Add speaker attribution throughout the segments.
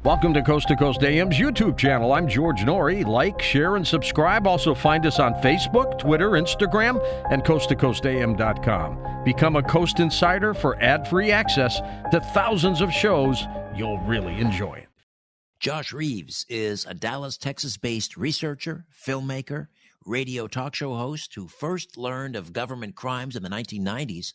Speaker 1: Welcome to Coast AM's YouTube channel. I'm George Norrie. Like, share, and subscribe. Also find us on Facebook, Twitter, Instagram, and coasttocoastam.com. Become a Coast Insider for ad-free access to thousands of shows you'll really enjoy.
Speaker 2: Josh Reeves is a Dallas, Texas-based researcher, filmmaker, radio talk show host who first learned of government crimes in the 1990s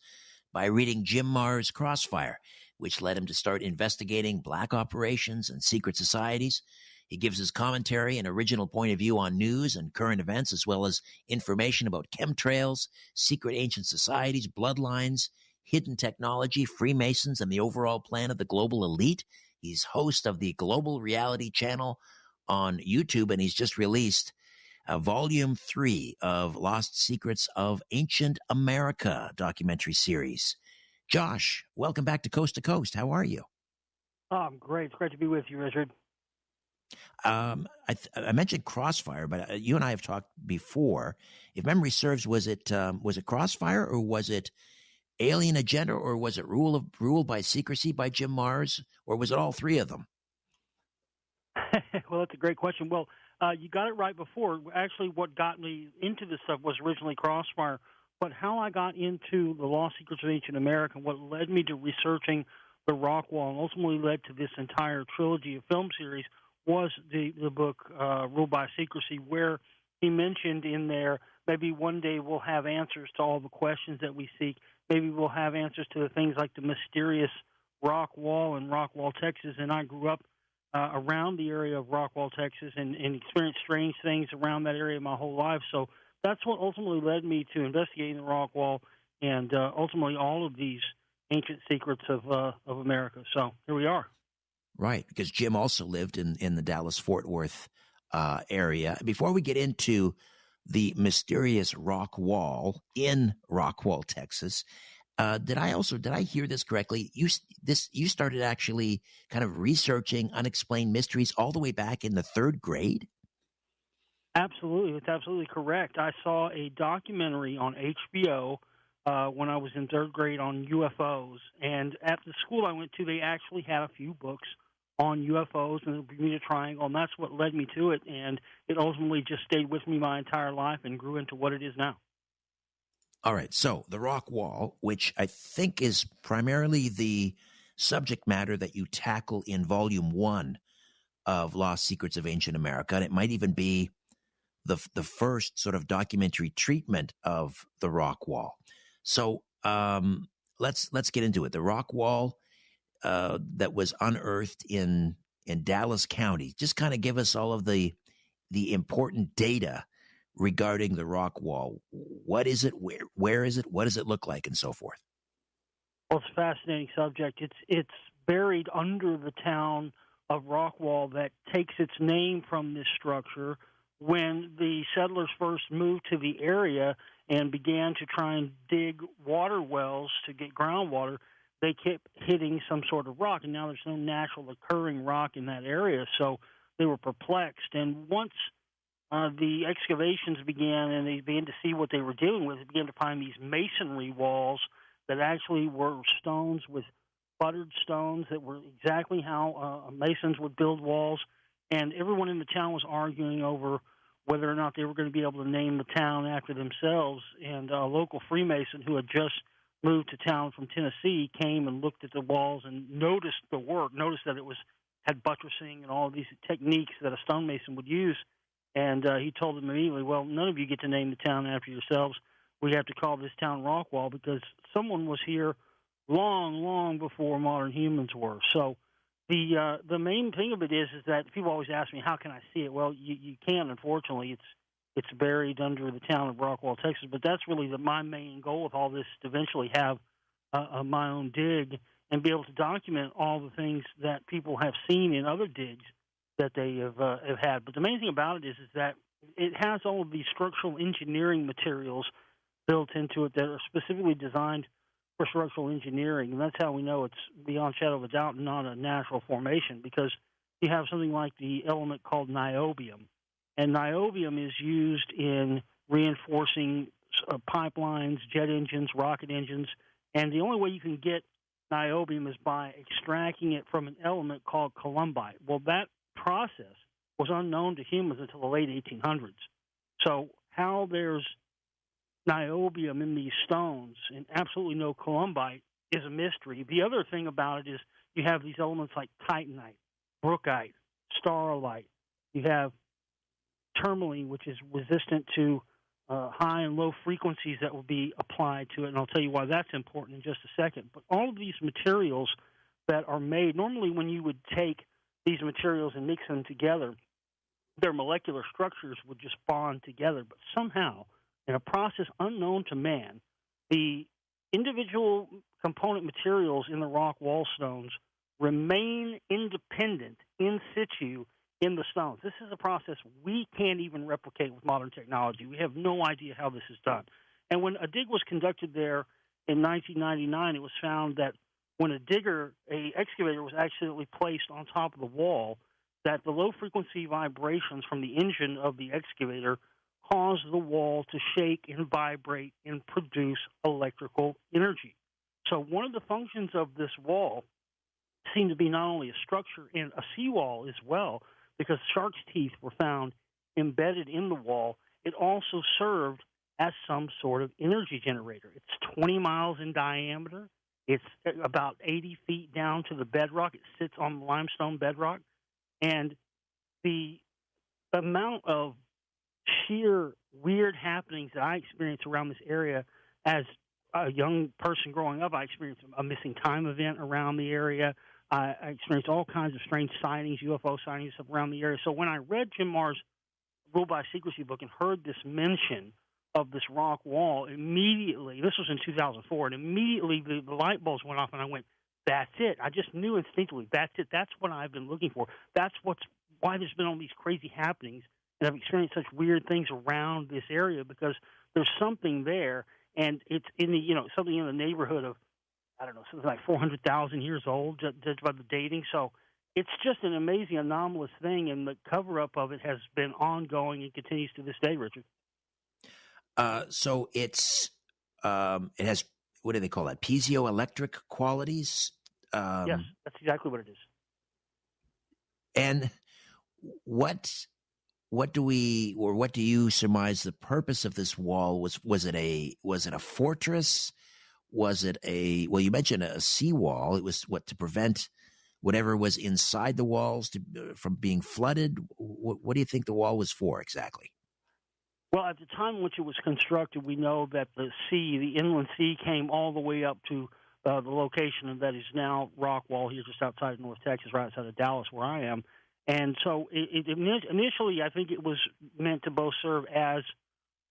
Speaker 2: by reading Jim Marr's Crossfire, which led him to start investigating black operations and secret societies. He gives his commentary and original point of view on news and current events, as well as information about chemtrails, secret ancient societies, bloodlines, hidden technology, Freemasons, and the overall plan of the global elite. He's host of the Global Reality Channel on YouTube, and he's just released Volume 3 of Lost Secrets of Ancient America documentary series. Josh, welcome back to Coast. How are you?
Speaker 3: Oh, I'm great. It's great to be with you, Richard.
Speaker 2: I mentioned Crossfire, but you and I have talked before. If memory serves, was it Crossfire, or was it Alien Agenda, or was it Rule by Secrecy by Jim Marrs, or was it all three of them?
Speaker 3: Well, that's a great question. Well, you got it right before. Actually, what got me into this stuff was originally Crossfire. But how I got into the Lost Secrets of Ancient America, what led me to researching the Rockwall and ultimately led to this entire trilogy of film series, was the book Rule by Secrecy, where he mentioned in there, maybe one day we'll have answers to all the questions that we seek. Maybe we'll have answers to the things like the mysterious Rockwall in Rockwall, Texas. And I grew up around the area of Rockwall, Texas, and experienced strange things around that area my whole life. So that's what ultimately led me to investigating the Rockwall and ultimately all of these ancient secrets of America. So here we are.
Speaker 2: Right, because Jim also lived in the Dallas-Fort Worth area. Before we get into the mysterious Rockwall in Rockwall, Texas, did I hear this correctly? You started actually kind of researching unexplained mysteries all the way back in the third grade?
Speaker 3: Absolutely. It's absolutely correct. I saw a documentary on HBO when I was in third grade on UFOs. And at the school I went to, they actually had a few books on UFOs and the Bermuda Triangle, and that's what led me to it. And it ultimately just stayed with me my entire life and grew into what it is now.
Speaker 2: All right. So the Rockwall, which I think is primarily the subject matter that you tackle in Volume 1 of Lost Secrets of Ancient America, and it might even be the first sort of documentary treatment of the Rockwall. So let's get into it. The Rockwall that was unearthed in Dallas County. Just kind of give us all of the important data regarding the Rockwall. What is it? Where is it? What does it look like, and so forth?
Speaker 3: Well, it's a fascinating subject. It's buried under the town of Rockwall that takes its name from this structure. When the settlers first moved to the area and began to try and dig water wells to get groundwater, they kept hitting some sort of rock, and now there's no natural occurring rock in that area, so they were perplexed. And once the excavations began and they began to see what they were dealing with, they began to find these masonry walls that actually were stones with buttered stones that were exactly how masons would build walls. And everyone in the town was arguing over whether or not they were going to be able to name the town after themselves. And a local Freemason who had just moved to town from Tennessee came and looked at the walls and noticed the work, noticed that it had buttressing and all of these techniques that a stonemason would use. And he told them immediately, well, none of you get to name the town after yourselves. We have to call this town Rockwall because someone was here long, long before modern humans were. So the main thing of it is that people always ask me, how can I see it? Well, you can't, unfortunately. It's buried under the town of Rockwall, Texas. But that's really my main goal with all this, to eventually have my own dig and be able to document all the things that people have seen in other digs that they have had. But the main thing about it is that it has all of these structural engineering materials built into it that are specifically designed for structural engineering, and that's how we know it's beyond shadow of a doubt not a natural formation, because you have something like the element called niobium, and niobium is used in reinforcing pipelines, jet engines, rocket engines, and the only way you can get niobium is by extracting it from an element called columbite. Well, that process was unknown to humans until the late 1800s. So how there's niobium in these stones and absolutely no columbite is a mystery. The other thing about it is you have these elements like titanite, brookite, starlite. You have tourmaline, which is resistant to high and low frequencies that will be applied to it, and I'll tell you why that's important in just a second. But all of these materials that are made, normally when you would take these materials and mix them together, their molecular structures would just bond together. But somehow, in a process unknown to man, the individual component materials in the rock wall stones remain independent in situ in the stones. This is a process we can't even replicate with modern technology. We have no idea how this is done. And when a dig was conducted there in 1999, it was found that when a excavator was accidentally placed on top of the wall, that the low-frequency vibrations from the engine of the excavator caused the wall to shake and vibrate and produce electrical energy. So one of the functions of this wall seemed to be not only a structure and a seawall as well, because shark's teeth were found embedded in the wall. It also served as some sort of energy generator. It's 20 miles in diameter. It's about 80 feet down to the bedrock. It sits on limestone bedrock. And the amount of sheer weird happenings that I experienced around this area as a young person growing up, I experienced a missing time event around the area. I experienced all kinds of strange sightings, UFO sightings around the area. So when I read Jim Marr's Rule by Secrecy book and heard this mention of this rock wall, immediately, this was in 2004, and immediately the light bulbs went off, and I went, that's it. I just knew instinctively, that's it. That's what I've been looking for. That's why there's been all these crazy happenings, and I've experienced such weird things around this area, because there's something there, and it's in the, something in the neighborhood of, I don't know, something like 400,000 years old, judged by the dating. So it's just an amazing, anomalous thing, and the cover-up of it has been ongoing and continues to this day, Richard.
Speaker 2: So it has, what do they call that? Piezoelectric qualities?
Speaker 3: Yes, that's exactly what it is.
Speaker 2: And what do you surmise the purpose of this wall was? Was it a fortress? Was it you mentioned a seawall. It was to prevent whatever was inside the walls from being flooded. What do you think the wall was for exactly?
Speaker 3: Well, at the time in which it was constructed, we know that the inland sea, came all the way up to the location that is now Rockwall, here just outside of North Texas, right outside of Dallas, where I am. And so initially, I think it was meant to both serve as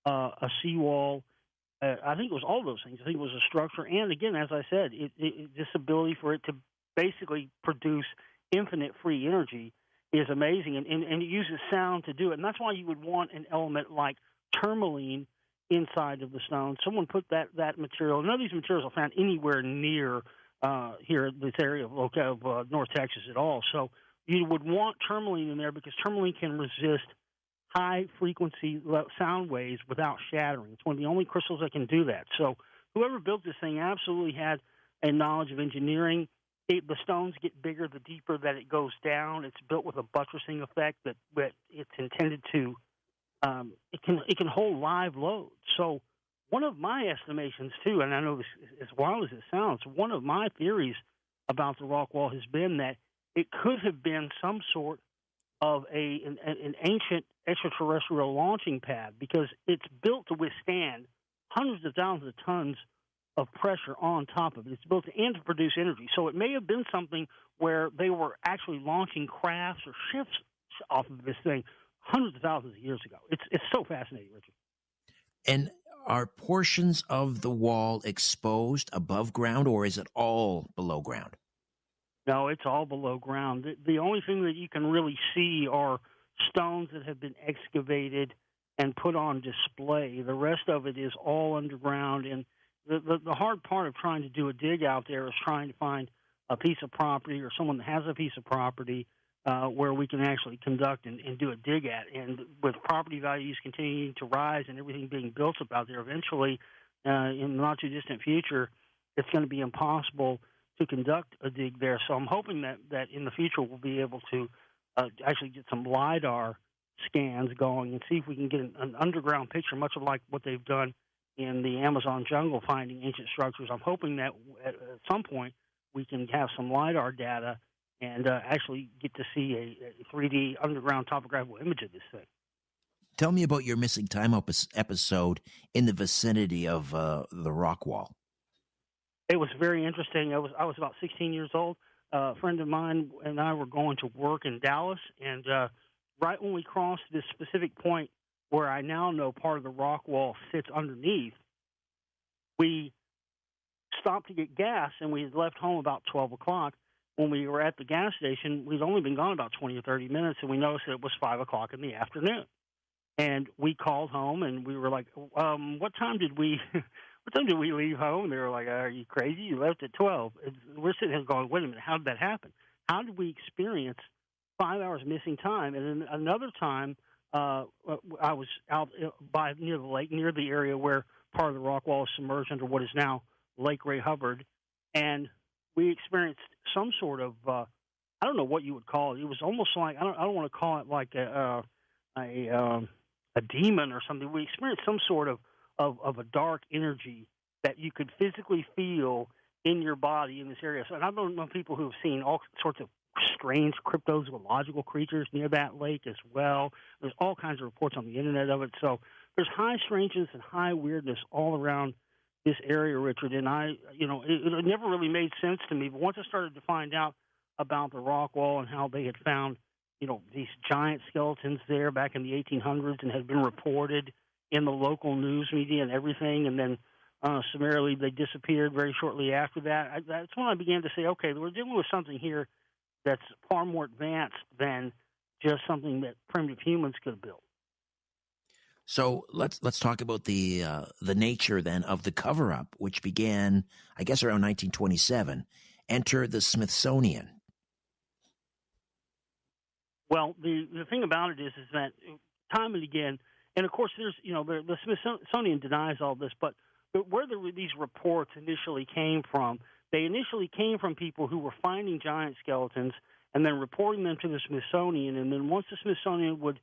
Speaker 3: a seawall. I think it was all those things. I think it was a structure. And again, as I said, this ability for it to basically produce infinite free energy is amazing. And it uses sound to do it. And that's why you would want an element like tourmaline inside of the stone. Someone put that material. None of these materials are found anywhere near here, this area of North Texas at all. So you would want tourmaline in there, because tourmaline can resist high-frequency sound waves without shattering. It's one of the only crystals that can do that. So whoever built this thing absolutely had a knowledge of engineering. The stones get bigger the deeper that it goes down. It's built with a buttressing effect that it's intended to it can hold live loads. So one of my estimations, too, and I know this, as wild as it sounds, one of my theories about the rock wall has been that it could have been some sort of an ancient extraterrestrial launching pad, because it's built to withstand hundreds of thousands of tons of pressure on top of it. It's built to produce energy. So it may have been something where they were actually launching crafts or ships off of this thing hundreds of thousands of years ago. It's so fascinating, Richard.
Speaker 2: And are portions of the wall exposed above ground, or is it all below ground?
Speaker 3: No, it's all below ground. The only thing that you can really see are stones that have been excavated and put on display. The rest of it is all underground. And the hard part of trying to do a dig out there is trying to find a piece of property or someone that has a piece of property where we can actually conduct and do a dig at. And with property values continuing to rise and everything being built up out there, eventually, in the not-too-distant future, it's going to be impossible to conduct a dig there. So I'm hoping that in the future we'll be able to actually get some LiDAR scans going and see if we can get an underground picture, much like what they've done in the Amazon jungle finding ancient structures. I'm hoping that at some point we can have some LiDAR data and actually get to see a 3D underground topographical image of this thing.
Speaker 2: Tell me about your missing time episode in the vicinity of the Rockwall.
Speaker 3: It was very interesting. I was about 16 years old. A friend of mine and I were going to work in Dallas, and right when we crossed this specific point where I now know part of the Rockwall sits underneath, we stopped to get gas, and we had left home about 12 o'clock. When we were at the gas station, we'd only been gone about 20 or 30 minutes, and we noticed that it was 5 o'clock in the afternoon. And we called home, and we were like, what time did we leave home? And they were like, are you crazy? You left at 12. And we're sitting here going, wait a minute, how did that happen? How did we experience 5 hours missing time? And then another time, I was out near the lake, near the area where part of the Rockwall is submerged under what is now Lake Ray Hubbard, and we experienced some sort of I don't know what you would call it. It was almost like I don't want to call it like a demon or something. We experienced some sort of a dark energy that you could physically feel in your body in this area. So, and I've known people who have seen all sorts of strange cryptozoological creatures near that lake as well. There's all kinds of reports on the internet of it. So there's high strangeness and high weirdness all around this area, Richard. And it never really made sense to me. But once I started to find out about the Rockwall and how they had found, these giant skeletons there back in the 1800s and had been reported in the local news media and everything, and then summarily they disappeared very shortly after that, that's when I began to say, okay, we're dealing with something here that's far more advanced than just something that primitive humans could have built.
Speaker 2: So let's talk about the nature then of the cover-up, which began, I guess, around 1927. Enter the Smithsonian.
Speaker 3: Well, the thing about it is that time and again, and of course, there's the Smithsonian denies all this, but where these reports initially came from, they initially came from people who were finding giant skeletons and then reporting them to the Smithsonian, and then once the Smithsonian would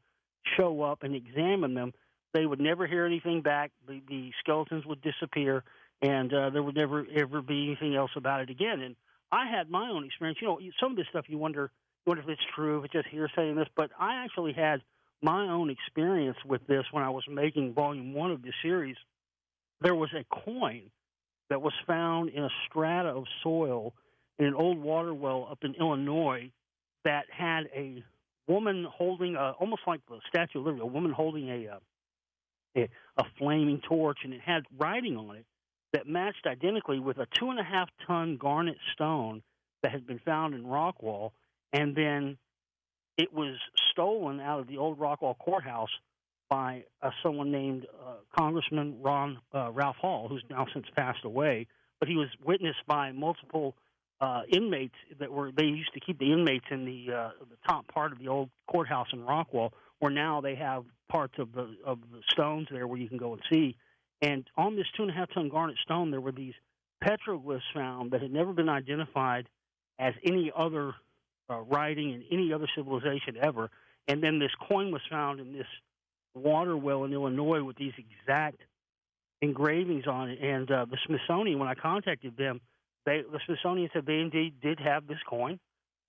Speaker 3: show up and examine them, they would never hear anything back. The skeletons would disappear, and there would never ever be anything else about it again. And I had my own experience. Some of this stuff you wonder if it's true, if it's just hearsay and this, but I actually had my own experience with this when I was making Volume 1 of this series. There was a coin that was found in a strata of soil in an old water well up in Illinois that had a woman holding almost like the Statue of Liberty, a woman holding a flaming torch, and it had writing on it that matched identically with a 2.5-ton garnet stone that had been found in Rockwall, and then it was stolen out of the old Rockwall courthouse by someone named Congressman Ralph Hall, who's now since passed away. But he was witnessed by multiple inmates they used to keep the inmates in the top part of the old courthouse in Rockwall, where now they have parts of the stones there where you can go and see. And on this 2.5-ton garnet stone, there were these petroglyphs found that had never been identified as any other writing in any other civilization ever. And then this coin was found in this water well in Illinois with these exact engravings on it. And the Smithsonian, when I contacted them, the Smithsonian said they indeed did have this coin.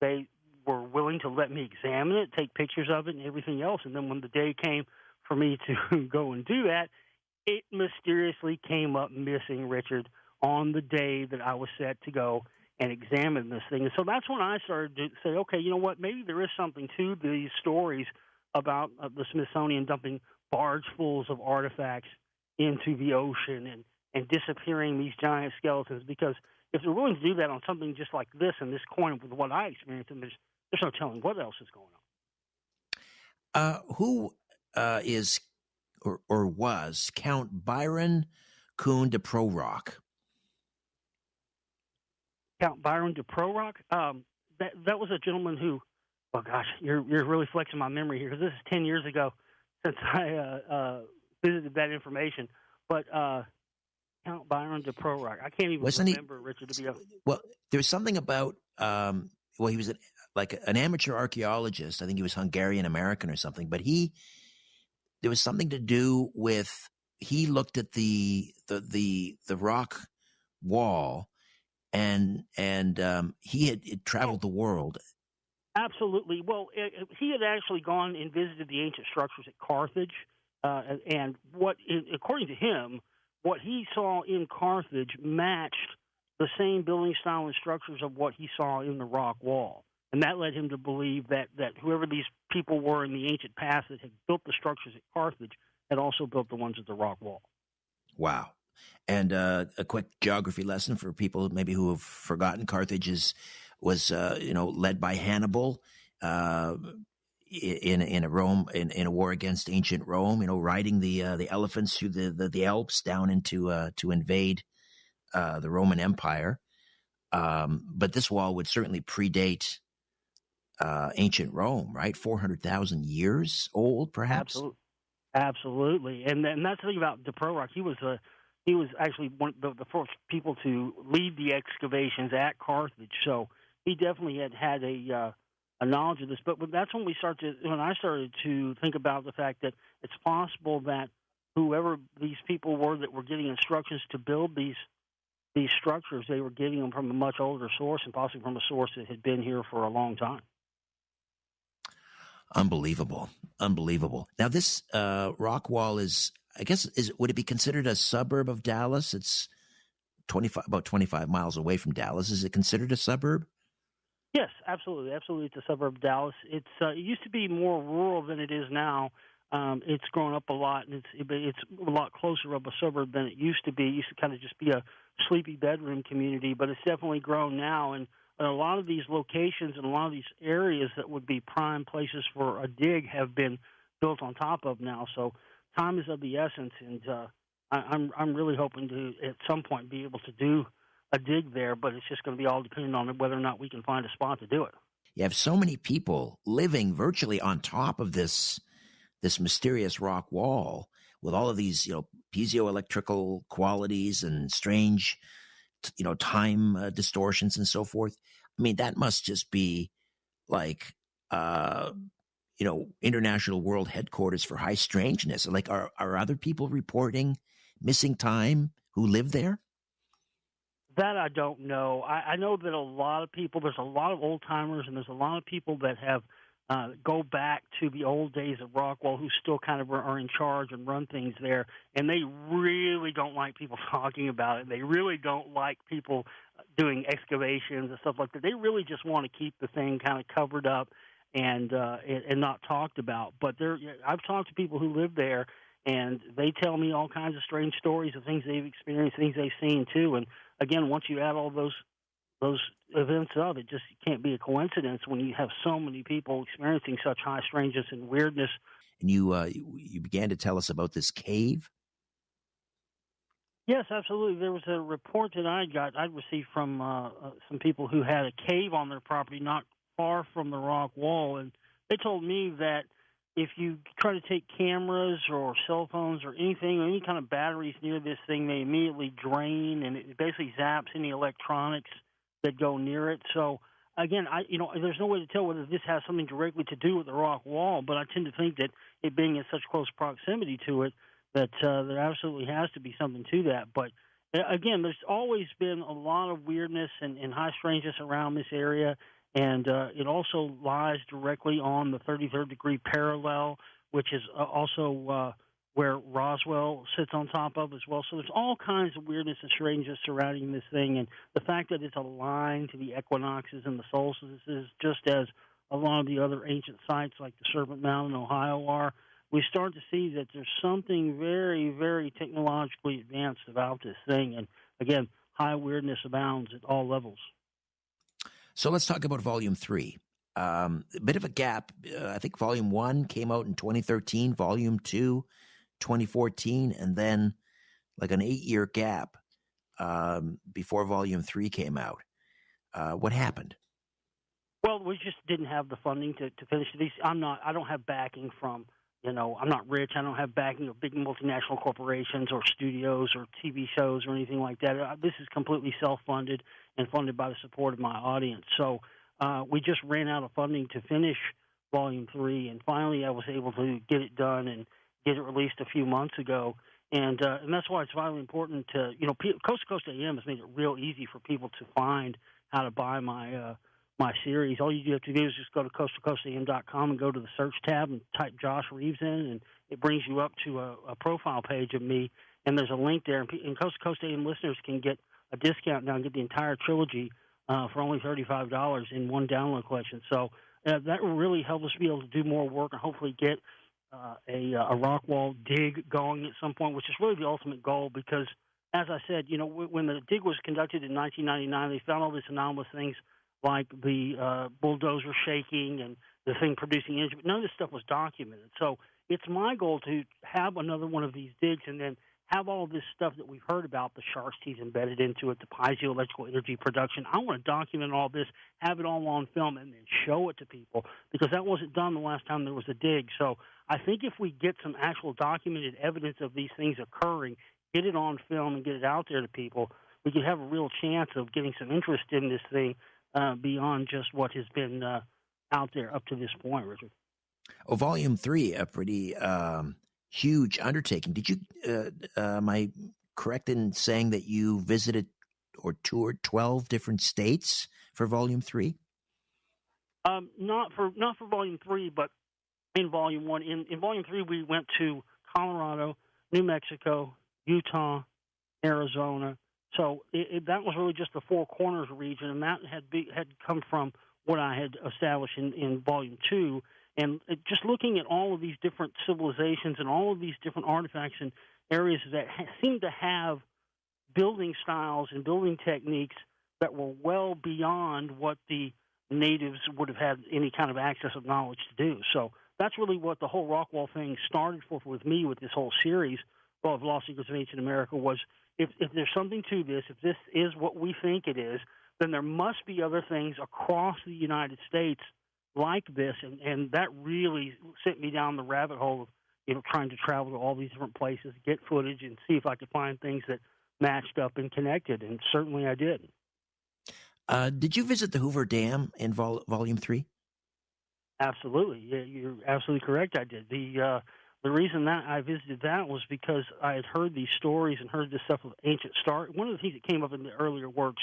Speaker 3: They were willing to let me examine it, take pictures of it, and everything else. And then when the day came for me to go and do that, it mysteriously came up missing, Richard, on the day that I was set to go and examine this thing. And so that's when I started to say, okay, you know what, maybe there is something to these stories about the Smithsonian dumping bargefuls of artifacts into the ocean and disappearing these giant skeletons, because if they're willing to do that on something just like this and this coin with what I experienced, and there's no telling what else is going
Speaker 2: on. Who is or was Count Byron Kuhn de Prorock?
Speaker 3: Count Byron de Prorock? That was a gentleman who, oh gosh, you're really flexing my memory here, because this is 10 years ago since I visited that information. But Count Byron de Prorock. I can't even
Speaker 2: Wasn't
Speaker 3: remember, Richard, to be honest.
Speaker 2: Well, there's something about, well, he was like an amateur archaeologist. I think he was Hungarian American or something, but there was something to do with, he looked at the rock wall and he had traveled the world.
Speaker 3: Absolutely. Well, he had actually gone and visited the ancient structures at Carthage, and according to him, what he saw in Carthage matched the same building style and structures of what he saw in the rock wall. And that led him to believe that whoever these people were in the ancient past that had built the structures at Carthage had also built the ones at the rock wall.
Speaker 2: Wow. And a quick geography lesson for people maybe who have forgotten: Carthage was led by Hannibal in a war against ancient Rome. Riding the elephants through the Alps down into to invade the Roman Empire. But this wall would certainly predate ancient Rome, right? 400,000 years old, perhaps.
Speaker 3: Absolutely. And that's the thing about de Prorock. He was actually one of the first people to lead the excavations at Carthage. So he definitely had a knowledge of this. But that's when I started to think about the fact that it's possible that whoever these people were that were getting instructions to build these structures, they were getting them from a much older source, and possibly from a source that had been here for a long time.
Speaker 2: Unbelievable. Now, this Rockwall would it be considered a suburb of Dallas? It's about 25 miles away from Dallas. Is it considered a suburb?
Speaker 3: Yes, absolutely. Absolutely. It's a suburb of Dallas. It used to be more rural than it is now. It's grown up a lot, and it's a lot closer of a suburb than it used to be. It used to kind of just be a sleepy bedroom community, but it's definitely grown now. And a lot of these locations and a lot of these areas that would be prime places for a dig have been built on top of now. So time is of the essence, and I'm really hoping to at some point be able to do a dig there, but it's just going to be all dependent on whether or not we can find a spot to do it.
Speaker 2: You have so many people living virtually on top of this mysterious rock wall with all of these, piezoelectrical qualities and strange, time distortions and so forth. I mean, that must just be like, international world headquarters for high strangeness. Like, are other people reporting missing time who live there?
Speaker 3: That I don't know. I know that a lot of people, there's a lot of old timers, and there's a lot of people that have go back to the old days of Rockwall who still kind of are in charge and run things there, and they really don't like people talking about it. They really don't like people doing excavations and stuff like that. They really just want to keep the thing kind of covered up and not talked about. But I've talked to people who live there, and they tell me all kinds of strange stories of things they've experienced, things they've seen too. And again, once you add all those events up, it just can't be a coincidence when you have so many people experiencing such high strangeness and weirdness.
Speaker 2: And you began to tell us about this cave?
Speaker 3: Yes, absolutely. There was a report that I'd received from some people who had a cave on their property not far from the rock wall, and they told me that if you try to take cameras or cell phones or anything, or any kind of batteries near this thing, they immediately drain, and it basically zaps any electronics that go near it. So again, there's no way to tell whether this has something directly to do with the rock wall, but I tend to think that it being in such close proximity to it, that there absolutely has to be something to that. But again, there's always been a lot of weirdness and high strangeness around this area, and it also lies directly on the 33rd degree parallel, which is also where Roswell sits on top of as well. So there's all kinds of weirdness and strangeness surrounding this thing, and the fact that it's aligned to the equinoxes and the solstices, just as a lot of the other ancient sites like the Serpent Mound in Ohio are, we start to see that there's something very, very technologically advanced about this thing. And again, high weirdness abounds at all levels.
Speaker 2: So let's talk about Volume 3. A bit of a gap. I think Volume 1 came out in 2013, Volume 2, 2014, and then like an 8-year gap before Volume 3 came out. What happened?
Speaker 3: Well, we just didn't have the funding to finish these. I don't have backing from I'm not rich. I don't have backing of big multinational corporations or studios or TV shows or anything like that. This is completely self-funded and funded by the support of my audience. So we just ran out of funding to finish Volume 3, and finally I was able to get it done and get it released a few months ago. And that's why it's vitally important to, Coast to Coast AM has made it real easy for people to find how to buy my my series. All you have to do is just go to coasttocoastam.com and go to the search tab and type Josh Reeves in, and it brings you up to a profile page of me, and there's a link there. And Coast to Coast AM listeners can get a discount now and get the entire trilogy for only $35 in one download collection. So that will really help us be able to do more work and hopefully get a Rockwall dig going at some point, which is really the ultimate goal because, as I said, when the dig was conducted in 1999, they found all these anomalous things like the bulldozer shaking and the thing producing energy, but none of this stuff was documented. So it's my goal to have another one of these digs and then have all this stuff that we've heard about, the Shark's teeth embedded into it, the piezoelectrical energy production. I want to document all this, have it all on film, and then show it to people because that wasn't done the last time there was a dig. So I think if we get some actual documented evidence of these things occurring, get it on film and get it out there to people, we could have a real chance of getting some interest in this thing beyond just what has been out there up to this point, Richard.
Speaker 2: Oh, Volume 3, a pretty huge undertaking. Did you, am I correct in saying that you visited or toured 12 different states for Volume 3?
Speaker 3: Not for Volume 3, but in Volume 1. In Volume 3, we went to Colorado, New Mexico, Utah, Arizona. So that was really just the Four Corners region, and that had come from what I had established in Volume 2. And just looking at all of these different civilizations and all of these different artifacts and areas that seem to have building styles and building techniques that were well beyond what the natives would have had any kind of access of knowledge to do. So that's really what the whole Rockwall thing started for with me with this whole series of Lost Secrets of Ancient America was if there's something to this, if this is what we think it is, then there must be other things across the United States like this, and that really sent me down the rabbit hole of trying to travel to all these different places, get footage, and see if I could find things that matched up and connected, and certainly I did.
Speaker 2: Did you visit the Hoover Dam in Volume 3?
Speaker 3: Absolutely. Yeah, you're absolutely correct. I did. The reason that I visited that was because I had heard these stories and heard this stuff of ancient star. One of the things that came up in the earlier works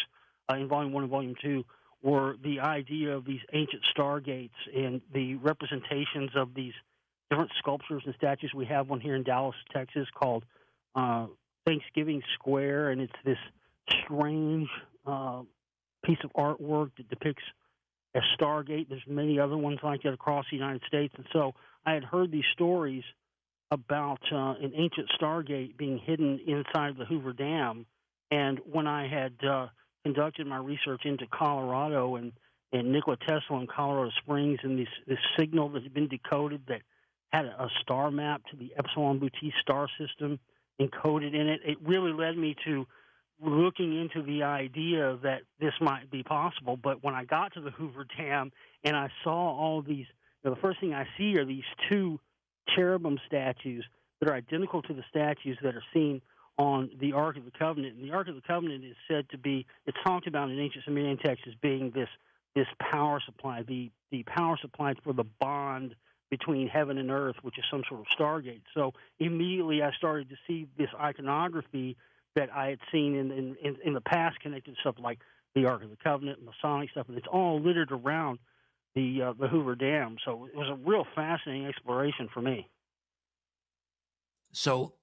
Speaker 3: in Volume 1 and Volume 2 were the idea of these ancient stargates and the representations of these different sculptures and statues. We have one here in Dallas, Texas called Thanksgiving Square, and it's this strange piece of artwork that depicts a stargate. There's many other ones like that across the United States. And so I had heard these stories about an ancient stargate being hidden inside the Hoover Dam. And when I had conducted my research into Colorado and Nikola Tesla in Colorado Springs and this signal that had been decoded that had a star map to the Epsilon Bootis star system encoded in it, it really led me to looking into the idea that this might be possible. But when I got to the Hoover Dam and I saw all these, the first thing I see are these two cherubim statues that are identical to the statues that are seen on the Ark of the Covenant. And the Ark of the Covenant is said to be, it's talked about in ancient Sumerian texts as being this power supply, the power supply for the bond between heaven and earth, which is some sort of stargate. So immediately I started to see this iconography that I had seen in the past connected to stuff like the Ark of the Covenant, Masonic stuff, and it's all littered around the Hoover Dam. So it was a real fascinating exploration for me.
Speaker 2: So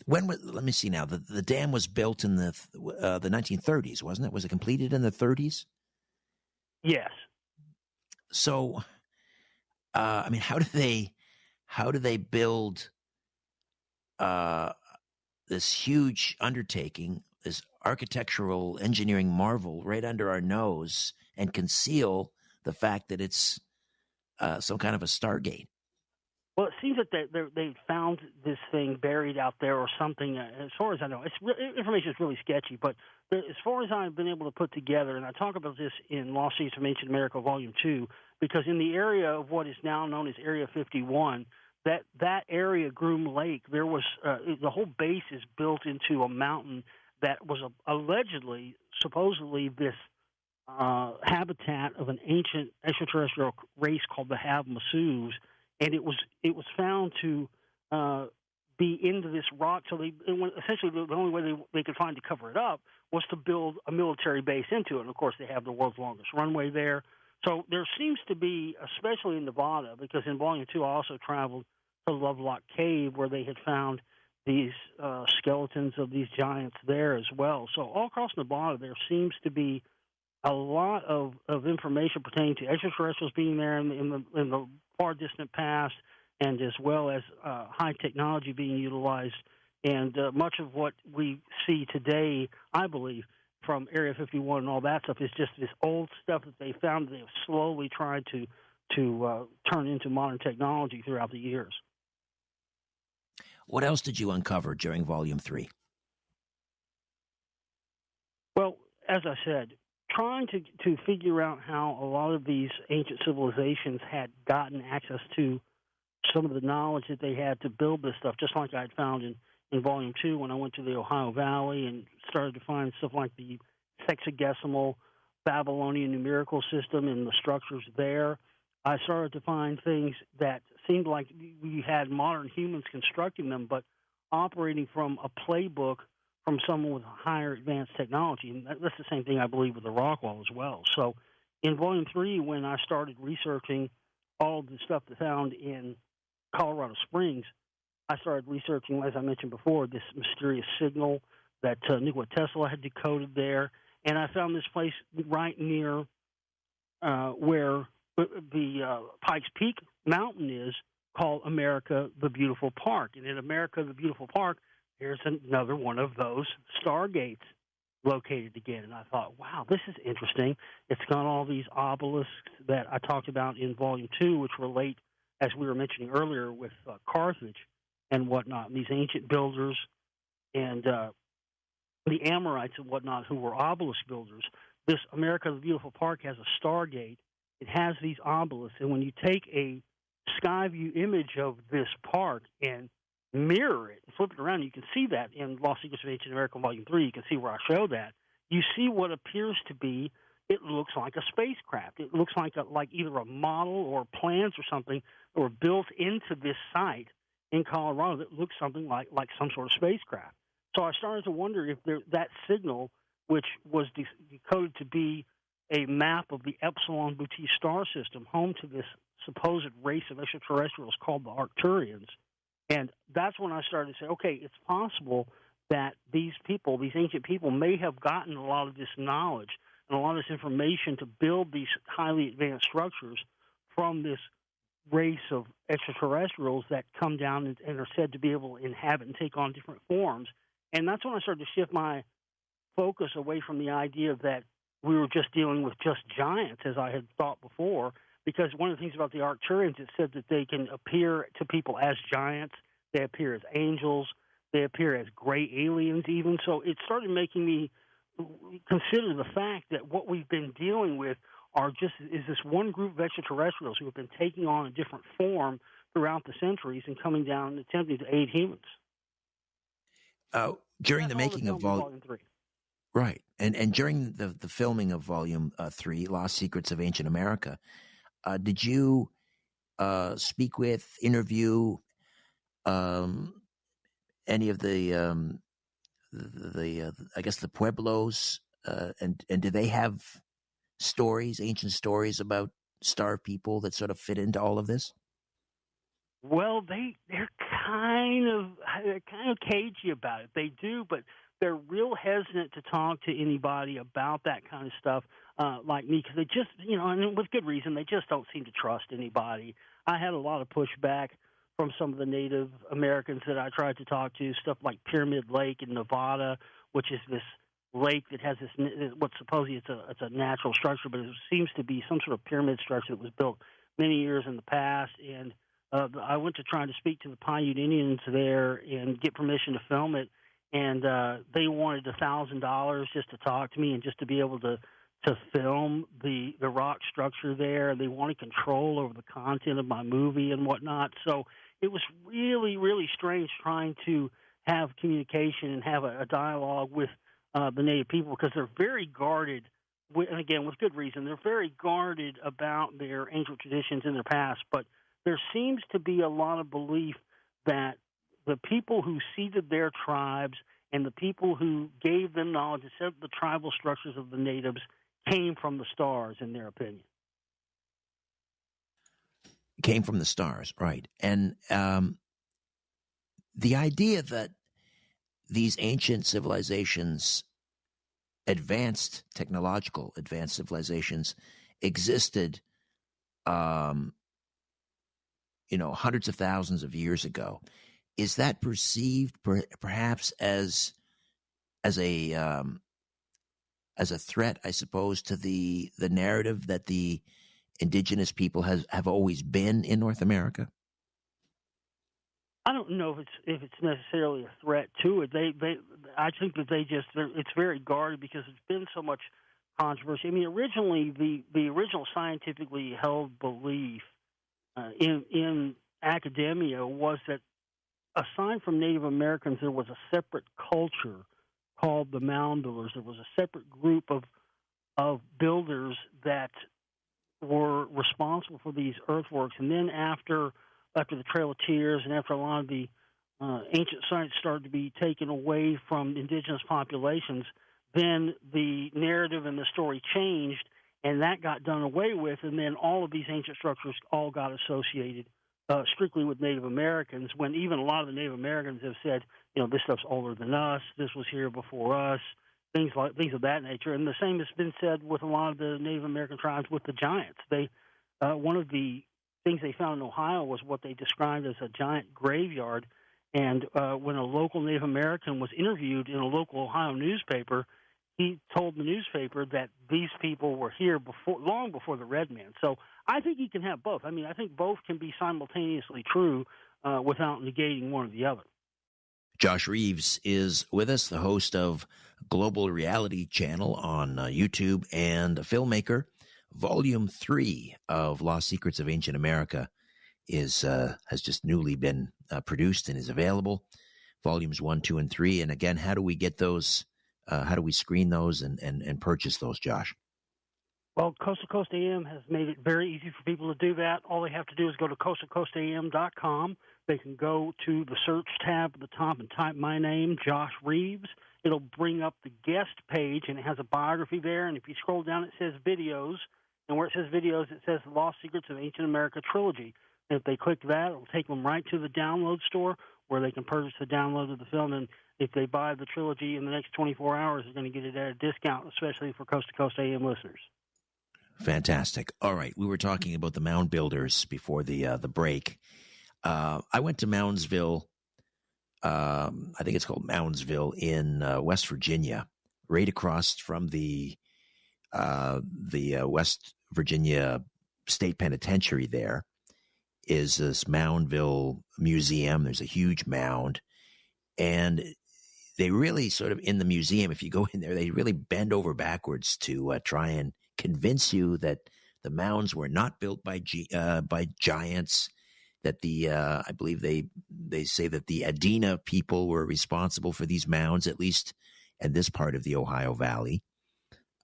Speaker 2: let me see now. The dam was built in the 1930s, wasn't it? Was it completed in the 30s?
Speaker 3: Yes.
Speaker 2: So, I mean, how do they build this huge undertaking, this architectural engineering marvel right under our nose, and conceal the fact that it's some kind of a stargate?
Speaker 3: Well, it seems that they found this thing buried out there or something. As far as I know, information is really sketchy. But as far as I've been able to put together, and I talk about this in Lost Secrets of Ancient America, Volume 2, because in the area of what is now known as Area 51, that area, Groom Lake, there was the whole base is built into a mountain that was supposedly this habitat of an ancient extraterrestrial race called the Havamassus, and it was found to be into this rock. So essentially the only way they could find to cover it up was to build a military base into it. And of course, they have the world's longest runway there. So there seems to be, especially in Nevada, because in Volume 2 I also traveled to Lovelock Cave where they had found these skeletons of these giants there as well. So all across Nevada there seems to be a lot of information pertaining to extraterrestrials being there in the far distant past, and as well as high technology being utilized. And much of what we see today, I believe, from Area 51 and all that stuff is just this old stuff that they found that they've slowly tried to turn into modern technology throughout the years.
Speaker 2: What else did you uncover during Volume 3?
Speaker 3: Well, as I said, trying to figure out how a lot of these ancient civilizations had gotten access to some of the knowledge that they had to build this stuff, just like I'd found in Volume 2 when I went to the Ohio Valley and started to find stuff like the hexagesimal Babylonian numerical system and the structures there. I started to find things that seemed like we had modern humans constructing them, but operating from a playbook from someone with higher advanced technology. And that's the same thing, I believe, with the Rockwall as well. So in Volume 3, when I started researching all the stuff that's found in Colorado Springs, I started researching, as I mentioned before, this mysterious signal that Nikola Tesla had decoded there. And I found this place right near where the Pikes Peak Mountain is, called America the Beautiful Park. And in America the Beautiful Park, here's another one of those stargates located again. And I thought, wow, this is interesting. It's got all these obelisks that I talked about in Volume 2, which relate, as we were mentioning earlier, with Carthage and whatnot, and these ancient builders and the Amorites and whatnot who were obelisk builders. This America the Beautiful Park has a stargate. It has these obelisks, and when you take a sky view image of this park and mirror it, flip it around, you can see that in Lost Secrets of Ancient America Volume 3. You can see where I show that. You see what appears to be, it looks like a spacecraft. It looks like either a model or plans or something that were built into this site in Colorado that looks something like some sort of spacecraft. So I started to wonder if that signal, which was decoded to be a map of the Epsilon Bootis star system, home to this supposed race of extraterrestrials called the Arcturians. And that's when I started to say, okay, it's possible that these people, these ancient people, may have gotten a lot of this knowledge and a lot of this information to build these highly advanced structures from this race of extraterrestrials that come down and are said to be able to inhabit and take on different forms. And that's when I started to shift my focus away from the idea that we were just dealing with just giants, as I had thought before, because one of the things about the Arcturians, it said that they can appear to people as giants, they appear as angels, they appear as gray aliens even. So it started making me consider the fact that what we've been dealing with is this one group of extraterrestrials who have been taking on a different form throughout the centuries and coming down and attempting to aid humans.
Speaker 2: During the making of
Speaker 3: Volume 3.
Speaker 2: Right. And during the filming of Volume 3, Lost Secrets of Ancient America, did you speak with, interview any of the I guess the Pueblos, and do they have ancient stories about star people that sort of fit into all of this?
Speaker 3: Well, they're kind of cagey about it. They do, but they're real hesitant to talk to anybody about that kind of stuff, like me, because they just, and with good reason, they just don't seem to trust anybody. I had a lot of pushback from some of the Native Americans that I tried to talk to, stuff like Pyramid Lake in Nevada, which is this lake that has what supposedly it's a natural structure, but it seems to be some sort of pyramid structure that was built many years in the past. And I went to try to speak to the Paiute Indians there and get permission to film it, and they wanted $1,000 just to talk to me and just to be able to to film the rock structure there. They wanted control over the content of my movie and whatnot. So it was really, really strange trying to have communication and have a dialogue with the Native people, because they're very guarded, and again, with good reason. They're very guarded about their ancient traditions in their past, but there seems to be a lot of belief that the people who seeded their tribes and the people who gave them knowledge and set up the tribal structures of the natives came from the stars, in their opinion.
Speaker 2: Came from the stars, right. And the idea that these ancient civilizations, advanced civilizations, existed, hundreds of thousands of years ago, is that perceived perhaps as a threat, I suppose, to the narrative that the indigenous people have always been in North America?
Speaker 3: I don't know if it's necessarily a threat to it. I think that it's very guarded because there's been so much controversy. I mean, originally the original scientifically held belief in academia was that, aside from Native Americans, there was a separate culture called the Mound Builders. There was a separate group of builders that were responsible for these earthworks. And then after the Trail of Tears and after a lot of the ancient sites started to be taken away from indigenous populations, then the narrative and the story changed, and that got done away with, and then all of these ancient structures all got associated strictly with Native Americans, when even a lot of the Native Americans have said, this stuff's older than us, this was here before us, things of that nature. And the same has been said with a lot of the Native American tribes with the giants. One of the things they found in Ohio was what they described as a giant graveyard. And when a local Native American was interviewed in a local Ohio newspaper, he told the newspaper that these people were here long before the red man. So I think you can have both. I mean, I think both can be simultaneously true without negating one or the other.
Speaker 2: Josh Reeves is with us, the host of Global Reality Channel on YouTube and a filmmaker. Volume 3 of Lost Secrets of Ancient America has just newly been produced and is available. Volumes 1, 2, and 3. And again, how do we get those? How do we screen those and purchase those, Josh?
Speaker 3: Well, Coast to Coast AM has made it very easy for people to do that. All they have to do is go to coasttocoastam.com. They can go to the search tab at the top and type my name, Josh Reeves. It'll bring up the guest page, and it has a biography there. And if you scroll down, it says videos. And where it says videos, it says the Lost Secrets of Ancient America trilogy. And if they click that, it'll take them right to the download store where they can purchase the download of the film. And if they buy the trilogy in the next 24 hours, they're going to get it at a discount, especially for Coast to Coast AM listeners.
Speaker 2: Fantastic. All right. We were talking about the mound builders before the break. I went to Moundsville. I think it's called Moundsville in West Virginia, right across from the West Virginia State Penitentiary. There is this Moundville Museum. There's a huge mound, and they really sort of, in the museum, if you go in there, they really bend over backwards to try and convince you that the mounds were not built by giants. That I believe they say that the Adena people were responsible for these mounds, at least in this part of the Ohio Valley.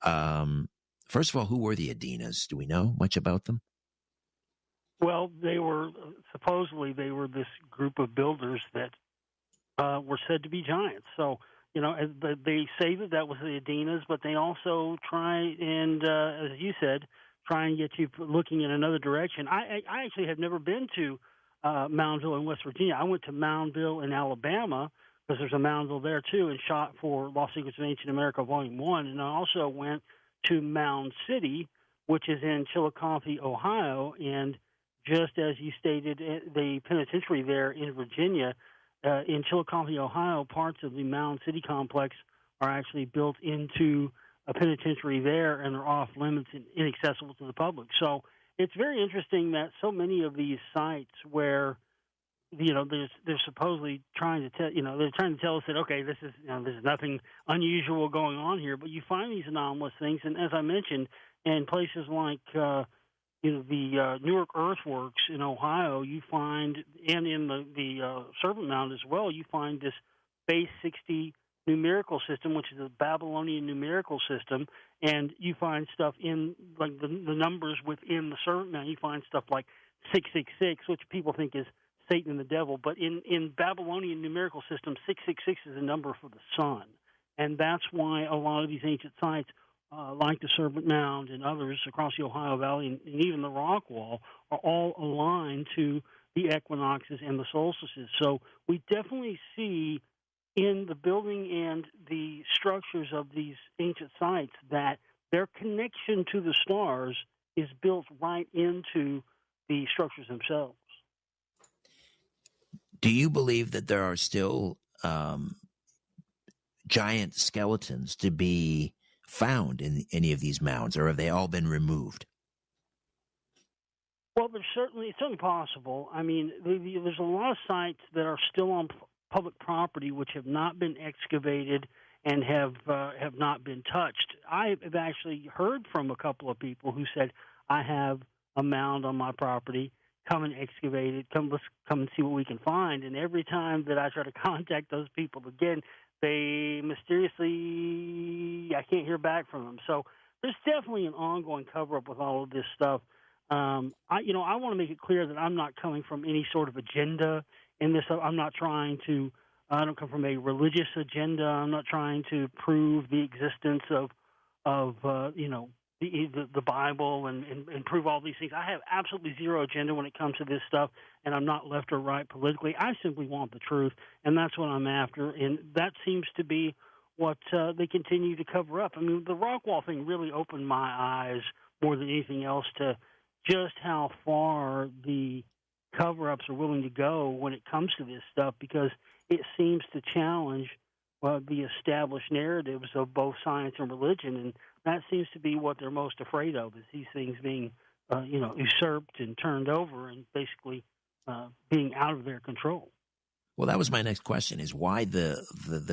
Speaker 2: First of all, who were the Adenas? Do we know much about them?
Speaker 3: Well, supposedly they were this group of builders that were said to be giants. So, they say that was the Adenas, but they also try and, as you said, try and get you looking in another direction. I actually have never been to Moundville in West Virginia. I went to Moundville in Alabama because there's a Moundville there too, and shot for Lost Secrets of Ancient America Volume 1. And I also went to Mound City, which is in Chillicothe, Ohio. And just as you stated, the penitentiary there in Virginia, in Chillicothe, Ohio, parts of the Mound City complex are actually built into a penitentiary there, and are off limits and inaccessible to the public. So it's very interesting that so many of these sites where they're supposedly trying to tell, they're trying to tell us that, okay, this is, there's nothing unusual going on here, but you find these anomalous things, and as I mentioned, in places like the Newark Earthworks in Ohio, you find, and in the Serpent Mound as well, you find this base 60 numerical system, which is a Babylonian numerical system, and you find stuff in like the numbers within the Serpent Mound. You find stuff like 666, which people think is Satan and the devil, but in Babylonian numerical system, 666 is a number for the sun, and that's why a lot of these ancient sites, like the Serpent Mound and others across the Ohio Valley and even the Rockwall, are all aligned to the equinoxes and the solstices. So we definitely see in the building and the structures of these ancient sites that their connection to the stars is built right into the structures themselves.
Speaker 2: Do you believe that there are still giant skeletons to be found in any of these mounds, or have they all been removed?
Speaker 3: Well, it's certainly possible. I mean, there's a lot of sites that are still on public property which have not been excavated and have not been touched. I have actually heard from a couple of people who said, I have a mound on my property, come and excavate it, let's come and see what we can find. And every time that I try to contact those people again, they mysteriously, I can't hear back from them. So there's definitely an ongoing cover-up with all of this stuff. I want to make it clear that I'm not coming from any sort of agenda in this. I don't come from a religious agenda. I'm not trying to prove the existence of the Bible and prove all these things. I have absolutely zero agenda when it comes to this stuff, and I'm not left or right politically. I simply want the truth, and that's what I'm after, and that seems to be what they continue to cover up. I mean, the Rockwall thing really opened my eyes more than anything else to just how far the cover-ups are willing to go when it comes to this stuff, because it seems to challenge the established narratives of both science and religion, and that seems to be what they're most afraid of, is these things being, usurped and turned over and basically being out of their control.
Speaker 2: Well, that was my next question, is why the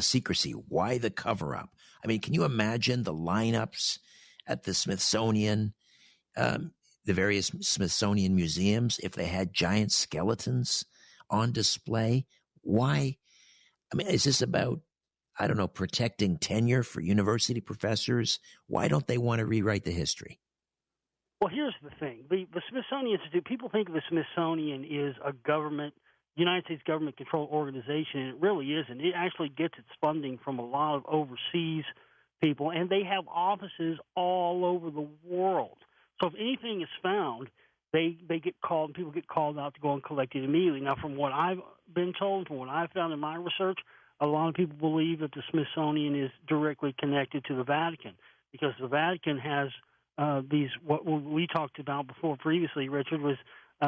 Speaker 2: secrecy? Why the cover-up? I mean, can you imagine the lineups at the Smithsonian, the various Smithsonian museums, if they had giant skeletons on display? Why? I mean, is this about, I don't know, protecting tenure for university professors? Why don't they want to rewrite the history?
Speaker 3: Well, here's the thing. The Smithsonian Institute, people think of the Smithsonian is a United States government-controlled organization, and it really isn't. It actually gets its funding from a lot of overseas people, and they have offices all over the world. So if anything is found, they get called, people get called out to go and collect it immediately. Now, from what I've been told, from what I've found in my research, a lot of people believe that the Smithsonian is directly connected to the Vatican, because the Vatican has these, what we talked about before previously, Richard, was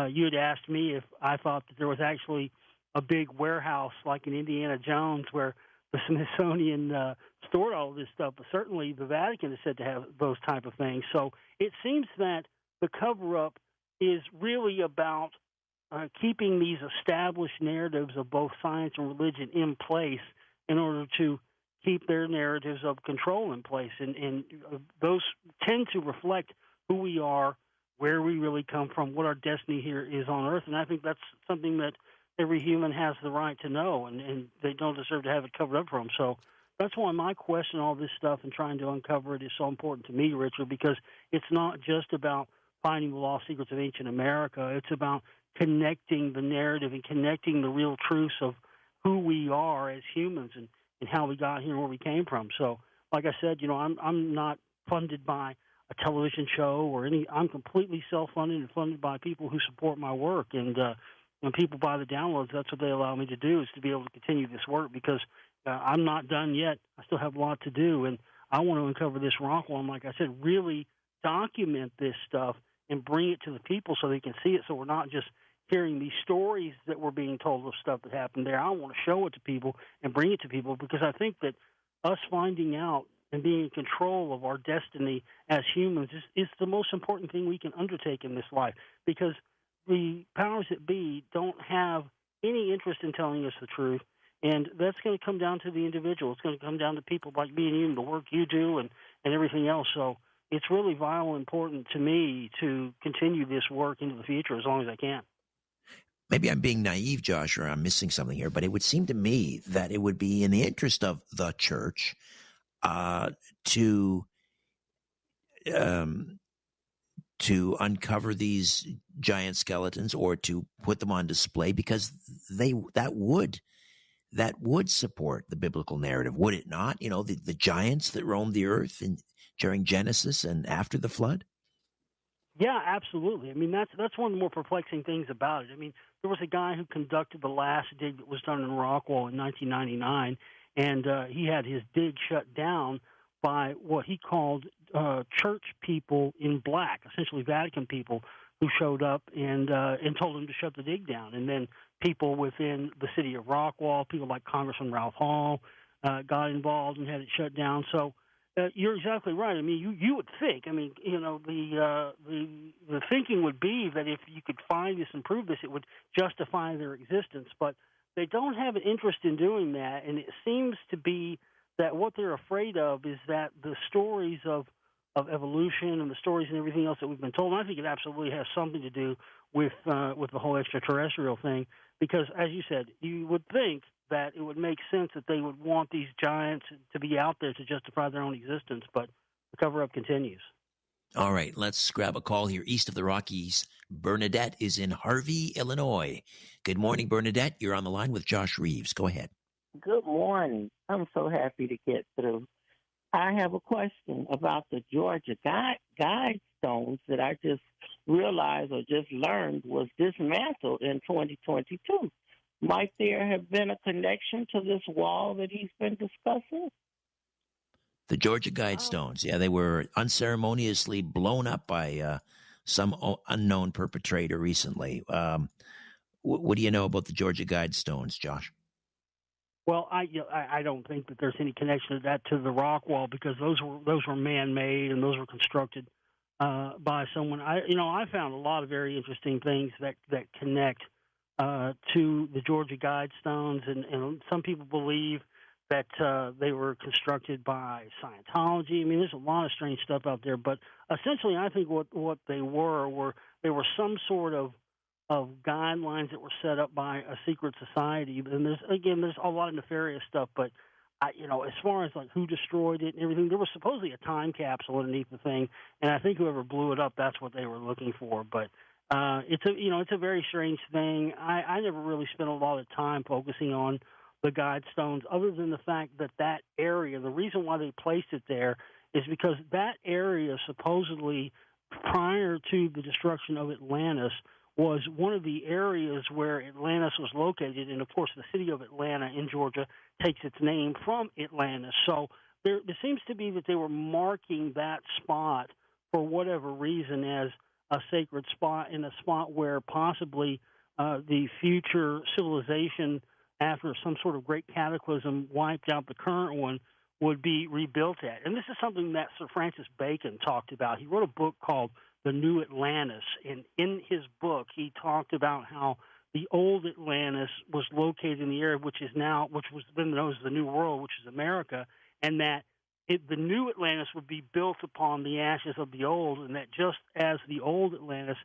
Speaker 3: you had asked me if I thought that there was actually a big warehouse like in Indiana Jones where the Smithsonian stored all of this stuff, but certainly the Vatican is said to have those type of things. So it seems that the cover-up is really about keeping these established narratives of both science and religion in place in order to keep their narratives of control in place. And those tend to reflect who we are, where we really come from, what our destiny here is on Earth. And I think that's something that every human has the right to know, and they don't deserve to have it covered up for them. So that's why my question, all this stuff, and trying to uncover it is so important to me, Richard, because it's not just about finding the lost secrets of ancient America. It's about connecting the narrative and connecting the real truths of who we are as humans and how we got here and where we came from. So, like I said, I'm not funded by a television show or any. I'm completely self-funded and funded by people who support my work. And when people buy the downloads, that's what they allow me to do, is to be able to continue this work, because I'm not done yet. I still have a lot to do, and I want to uncover this Rockwall and, like I said, really document this stuff and bring it to the people so they can see it, so we're not just hearing these stories that we're being told of stuff that happened there. I want to show it to people and bring it to people, because I think that us finding out and being in control of our destiny as humans is the most important thing we can undertake in this life, because the powers that be don't have any interest in telling us the truth. And that's going to come down to the individual. It's going to come down to people like me and you and the work you do and everything else. So it's really vital and important to me to continue this work into the future as long as I can.
Speaker 2: Maybe I'm being naive, Josh, or I'm missing something here, but it would seem to me that it would be in the interest of the church to uncover these giant skeletons or to put them on display, because that would support the biblical narrative, would it not? You know, the giants that roamed the earth during Genesis and after the flood.
Speaker 3: Yeah, absolutely. I mean, that's one of the more perplexing things about it. I mean, there was a guy who conducted the last dig that was done in Rockwall in 1999, and he had his dig shut down by what he called church people in black, essentially Vatican people, who showed up and told him to shut the dig down. And then people within the city of Rockwall, people like Congressman Ralph Hall, got involved and had it shut down. So you're exactly right. I mean, you would think. I mean, you know, the thinking would be that if you could find this and prove this, it would justify their existence. But they don't have an interest in doing that, and it seems to be that what they're afraid of is that the stories of evolution and the stories and everything else that we've been told, and I think it absolutely has something to do with the whole extraterrestrial thing, because, as you said, you would think that it would make sense that they would want these giants to be out there to justify their own existence, but the cover-up continues.
Speaker 2: All right, let's grab a call here east of the Rockies. Bernadette is in Harvey, Illinois. Good morning, Bernadette. You're on the line with Josh Reeves. Go ahead.
Speaker 4: Good morning. I'm so happy to get through. I have a question about the Georgia Guidestones that I just realized or just learned was dismantled in 2022. Might there have been a connection to this wall that he's been discussing?
Speaker 2: The Georgia Guidestones, yeah, they were unceremoniously blown up by some unknown perpetrator recently. What do you know about the Georgia Guidestones, Josh?
Speaker 3: Well, I don't think that there's any connection to that to the Rockwall, because those were man-made and those were constructed by someone. I found a lot of very interesting things that connect to the Georgia Guidestones, and some people believe that they were constructed by Scientology. I mean, there's a lot of strange stuff out there, but essentially, I think what they were some sort of guidelines that were set up by a secret society. And there's a lot of nefarious stuff, but as far as like who destroyed it and everything, there was supposedly a time capsule underneath the thing, and I think whoever blew it up, that's what they were looking for. But it's a very strange thing. I never really spent a lot of time focusing on the Guidestones, other than the fact that area, the reason why they placed it there is because that area supposedly, prior to the destruction of Atlantis, was one of the areas where Atlantis was located. And, of course, the city of Atlanta in Georgia takes its name from Atlantis. So there seems to be that they were marking that spot for whatever reason as a sacred spot, and a spot where possibly the future civilization, after some sort of great cataclysm wiped out the current one, would be rebuilt at. And this is something that Sir Francis Bacon talked about. He wrote a book called The New Atlantis, and in his book he talked about how the old Atlantis was located in the area which was then known as the New World, which is America, and that the new Atlantis would be built upon the ashes of the old, and that just as the old Atlantis,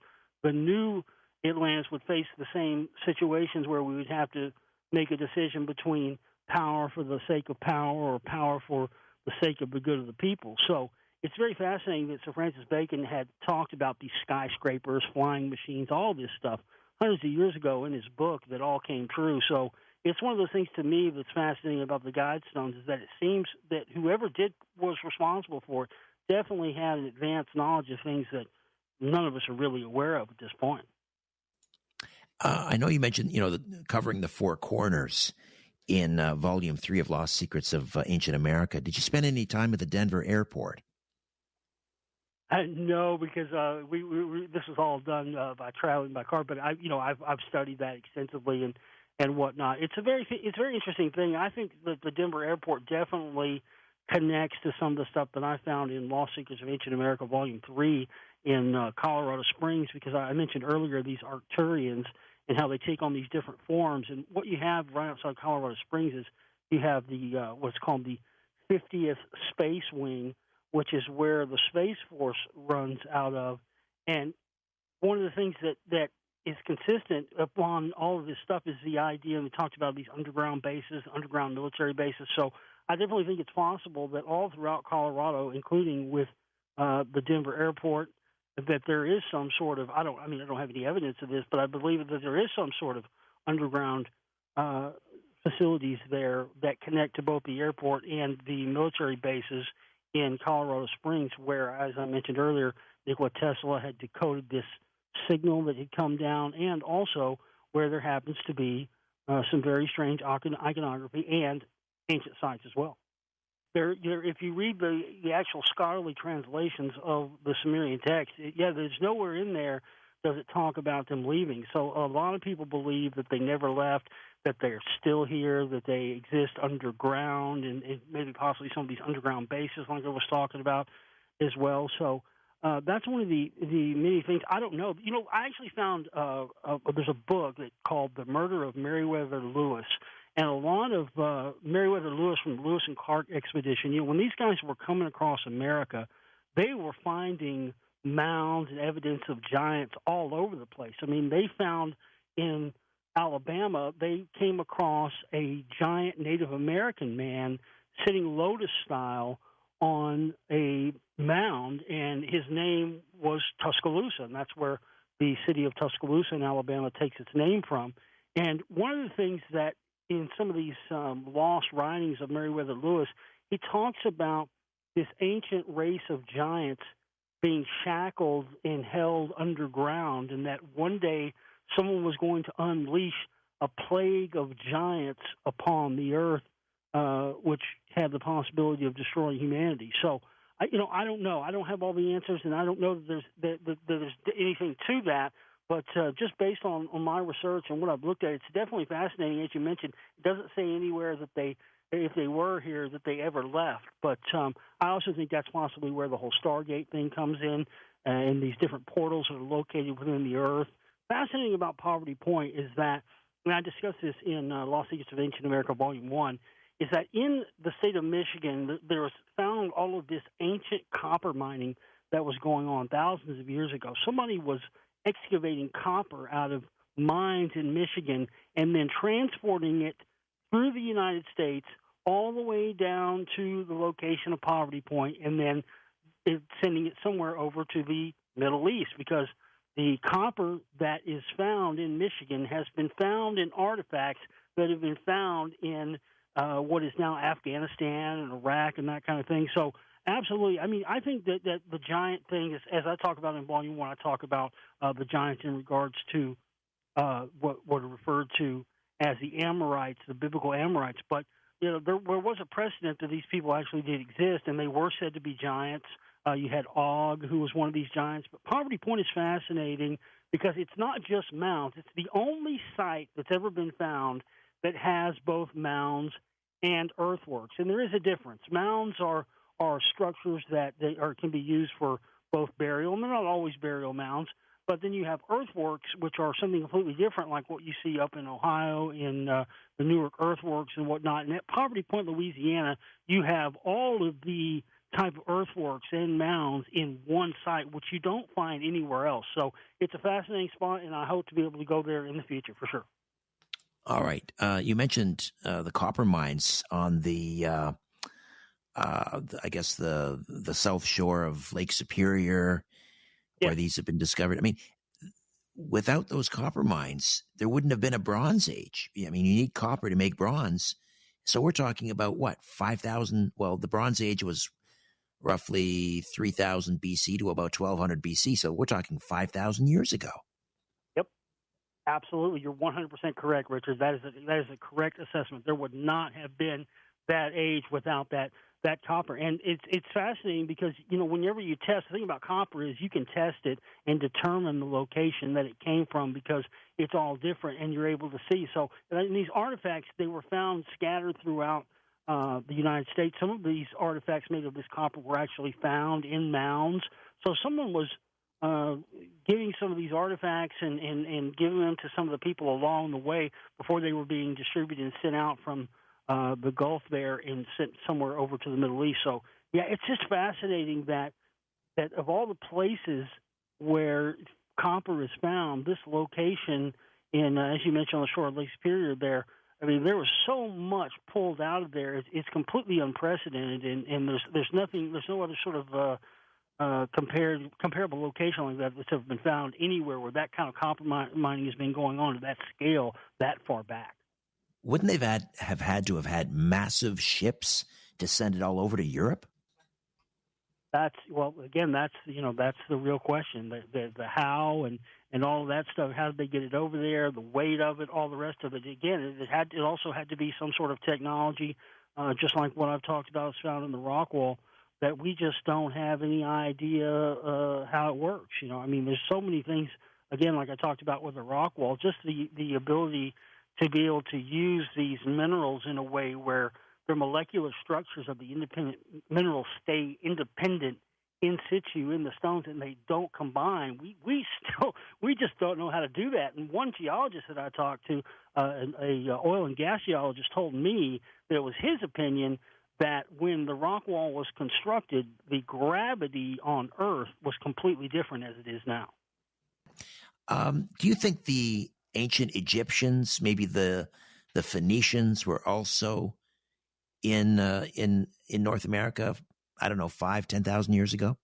Speaker 3: the new Atlantis would face the same situations where we would have to make a decision between power for the sake of power or power for the sake of the good of the people. So it's very fascinating that Sir Francis Bacon had talked about these skyscrapers, flying machines, all this stuff hundreds of years ago in his book that all came true. So it's one of those things to me that's fascinating about the Guidestones, is that it seems that whoever was responsible for it definitely had an advanced knowledge of things that none of us are really aware of at this point.
Speaker 2: I know you mentioned, covering the four corners in Volume 3 of Lost Secrets of Ancient America. Did you spend any time at the Denver airport?
Speaker 3: No, because we this was all done by traveling by car. But I've studied that extensively and whatnot. It's a very interesting thing. I think that the Denver airport definitely connects to some of the stuff that I found in Lost Secrets of Ancient America, Volume 3 in Colorado Springs, because I mentioned earlier these Arcturians. and how they take on these different forms. And what you have right outside Colorado Springs is you have the what's called the 50th Space Wing, which is where the Space Force runs out of. And one of the things that is consistent upon all of this stuff is the idea, and we talked about these underground bases, underground military bases. So I definitely think it's possible that all throughout Colorado, including with the Denver airport, that there is some sort of, I don't have any evidence of this, but I believe that there is some sort of underground facilities there that connect to both the airport and the military bases in Colorado Springs, where, as I mentioned earlier, Nikola Tesla had decoded this signal that had come down, and also where there happens to be some very strange iconography and ancient sites as well. If you read the actual scholarly translations of the Sumerian text, there's nowhere in there does it talk about them leaving. So a lot of people believe that they never left, that they're still here, that they exist underground, and maybe possibly some of these underground bases like I was talking about as well. So that's one of the many things. I don't know. I actually found there's a book called The Murder of Meriwether Lewis. And a lot of Meriwether Lewis from the Lewis and Clark expedition, when these guys were coming across America, they were finding mounds and evidence of giants all over the place. I mean, they found in Alabama, they came across a giant Native American man sitting lotus-style on a mound, and his name was Tuscaloosa, and that's where the city of Tuscaloosa in Alabama takes its name from. And one of the things that in some of these lost writings of Meriwether Lewis, he talks about this ancient race of giants being shackled and held underground, and that one day someone was going to unleash a plague of giants upon the earth, which had the possibility of destroying humanity. So, I don't know. I don't have all the answers, and I don't know that there's anything to that. But just based on my research and what I've looked at, it's definitely fascinating. As you mentioned, it doesn't say anywhere that if they were here, that they ever left. But I also think that's possibly where the whole Stargate thing comes in, and these different portals that are located within the Earth. Fascinating about Poverty Point is that, and I discussed this in Lost Secrets of Ancient America, Volume 1, is that in the state of Michigan, there was found all of this ancient copper mining that was going on thousands of years ago. Somebody was excavating copper out of mines in Michigan and then transporting it through the United States all the way down to the location of Poverty Point, and then sending it somewhere over to the Middle East, because the copper that is found in Michigan has been found in artifacts that have been found in what is now Afghanistan and Iraq and that kind of thing. So absolutely. I mean, I think that the giant thing is, as I talk about in Volume 1, I talk about the giants in regards to what are referred to as the Amorites, the biblical Amorites. But, there was a precedent that these people actually did exist, and they were said to be giants. You had Og, who was one of these giants. But Poverty Point is fascinating because it's not just mounds. It's the only site that's ever been found that has both mounds and earthworks. And there is a difference. Mounds are structures that can be used for both burial, and they're not always burial mounds. But then you have earthworks, which are something completely different, like what you see up in Ohio in the Newark earthworks and whatnot. And at Poverty Point, Louisiana, you have all of the type of earthworks and mounds in one site, which you don't find anywhere else. So it's a fascinating spot, and I hope to be able to go there in the future for sure.
Speaker 2: All right. You mentioned the copper mines on the I guess the south shore of Lake Superior, where these have been discovered. I mean, without those copper mines, there wouldn't have been a Bronze Age. I mean, you need copper to make bronze. So we're talking about what, 5,000? Well, the Bronze Age was roughly 3,000 BC to about 1,200 BC. So we're talking 5,000 years ago.
Speaker 3: Yep, absolutely. You're 100% correct, Richard. That is a correct assessment. There would not have been that age without that copper. And it's fascinating because, whenever you test, the thing about copper is you can test it and determine the location that it came from because it's all different and you're able to see. So in these artifacts, they were found scattered throughout the United States. Some of these artifacts made of this copper were actually found in mounds. So someone was getting some of these artifacts and giving them to some of the people along the way before they were being distributed and sent out from the Gulf there and sent somewhere over to the Middle East. So, yeah, it's just fascinating that of all the places where copper is found, this location in, as you mentioned, on the shore of Lake Superior there, I mean, there was so much pulled out of there. It's completely unprecedented, and there's no other sort of comparable location like that that's ever been found anywhere where that kind of copper mining has been going on to that scale that far back.
Speaker 2: Wouldn't they have had to have had massive ships to send it all over to Europe?
Speaker 3: That's the real question. The how and all of that stuff. How did they get it over there? The weight of it, all the rest of it. Again, it also had to be some sort of technology, just like what I've talked about is found in the Rockwall, that we just don't have any idea how it works. I mean, there's so many things. Again, like I talked about with the Rockwall, just the ability to be able to use these minerals in a way where their molecular structures of the independent minerals stay independent in situ in the stones and they don't combine. We just don't know how to do that. And one geologist that I talked to, a oil and gas geologist, told me that it was his opinion that when the Rockwall was constructed, the gravity on Earth was completely different as it is now.
Speaker 2: Do you think the ancient Egyptians, maybe the Phoenicians, were also in North America, I don't know, 5,000-10,000 years ago?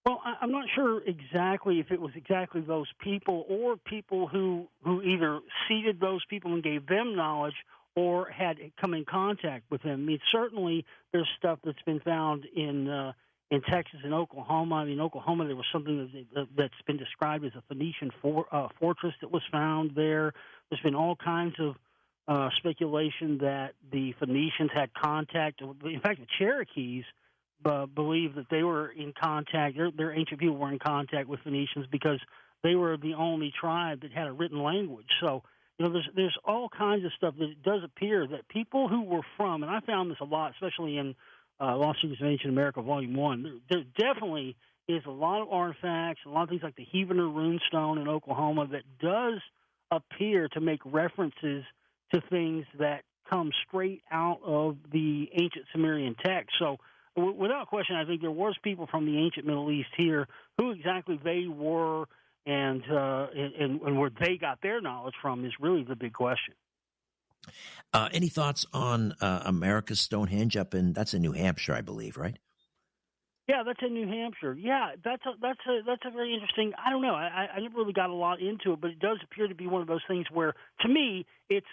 Speaker 3: Well, I'm not sure exactly if it was exactly those people or people who either seeded those people and gave them knowledge or had come in contact with them. I mean, certainly there's stuff that's been found in Texas and Oklahoma. I mean, in Oklahoma there was something that's been described as a Phoenician fortress that was found there. There's been all kinds of speculation that the Phoenicians had contact. In fact, the Cherokees believe that they were in contact. Their ancient people were in contact with Phoenicians because they were the only tribe that had a written language. So, there's all kinds of stuff that it does appear that people who were from, and I found this a lot, especially in Lost Secrets of Ancient America, Volume 1, there definitely is a lot of artifacts, a lot of things like the Heavener runestone in Oklahoma that does appear to make references to things that come straight out of the ancient Sumerian text. So without question, I think there was people from the ancient Middle East here. Who exactly they were and where they got their knowledge from is really the big question.
Speaker 2: Any thoughts on America's Stonehenge that's in New Hampshire, I believe, right?
Speaker 3: Yeah, that's in New Hampshire. Yeah, that's a very interesting. I don't know. I never really got a lot into it, but it does appear to be one of those things where, to me, it's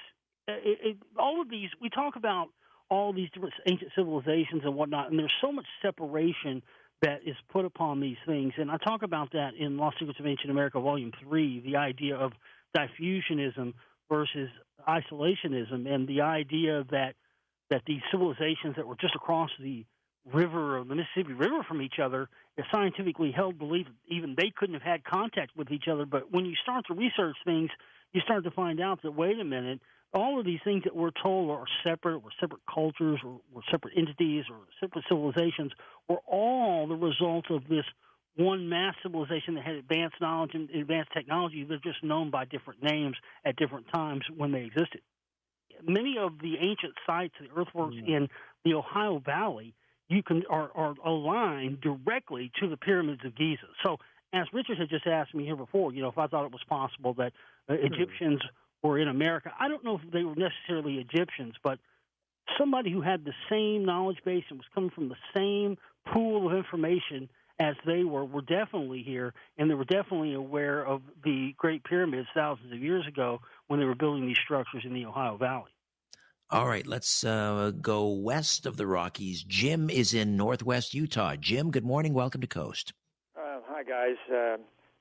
Speaker 3: all of these. We talk about all these different ancient civilizations and whatnot, and there's so much separation that is put upon these things. And I talk about that in Lost Secrets of Ancient America, Volume 3, the idea of diffusionism versus isolationism, and the idea that these civilizations that were just across the river, or the Mississippi River, from each other, is scientifically held belief that even they couldn't have had contact with each other. But when you start to research things, you start to find out that, wait a minute, all of these things that we're told are separate, or separate cultures, or separate entities, or separate civilizations, were all the result of this one mass civilization that had advanced knowledge and advanced technology. They're just known by different names at different times when they existed. Many of the ancient sites, the earthworks in the Ohio Valley, are aligned directly to the pyramids of Giza. So, as Richard had just asked me here before, if I thought it was possible that Egyptians were in America, I don't know if they were necessarily Egyptians, but somebody who had the same knowledge base and was coming from the same pool of information as they were definitely here, and they were definitely aware of the Great Pyramids thousands of years ago when they were building these structures in the Ohio Valley.
Speaker 2: All right, let's go west of the Rockies. Jim is in northwest Utah. Jim, good morning. Welcome to Coast.
Speaker 5: Hi, guys. I'd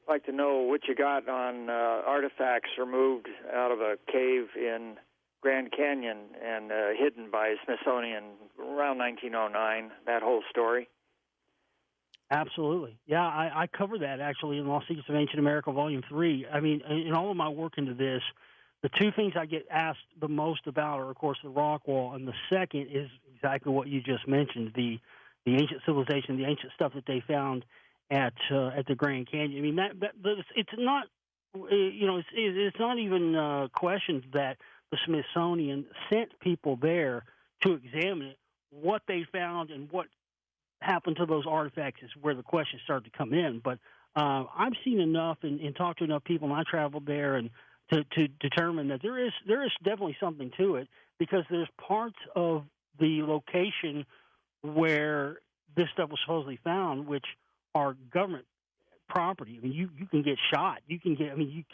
Speaker 5: like to know what you got on artifacts removed out of a cave in Grand Canyon and hidden by Smithsonian around 1909, that whole story.
Speaker 3: Absolutely. Yeah, I cover that actually in Lost Secrets of Ancient America, Volume 3. I mean, in all of my work into this, the two things I get asked the most about are, of course, the Rockwall, and the second is exactly what you just mentioned, the ancient civilization, the ancient stuff that they found at the Grand Canyon. I mean, it's not, it's not even questioned that the Smithsonian sent people there to examine it. What they found and what happened to those artifacts is where the questions start to come in. But I've seen enough and talked to enough people, and I traveled there and to determine that there is definitely something to it, because there's parts of the location where this stuff was supposedly found, which are government property. I mean, you can get shot. You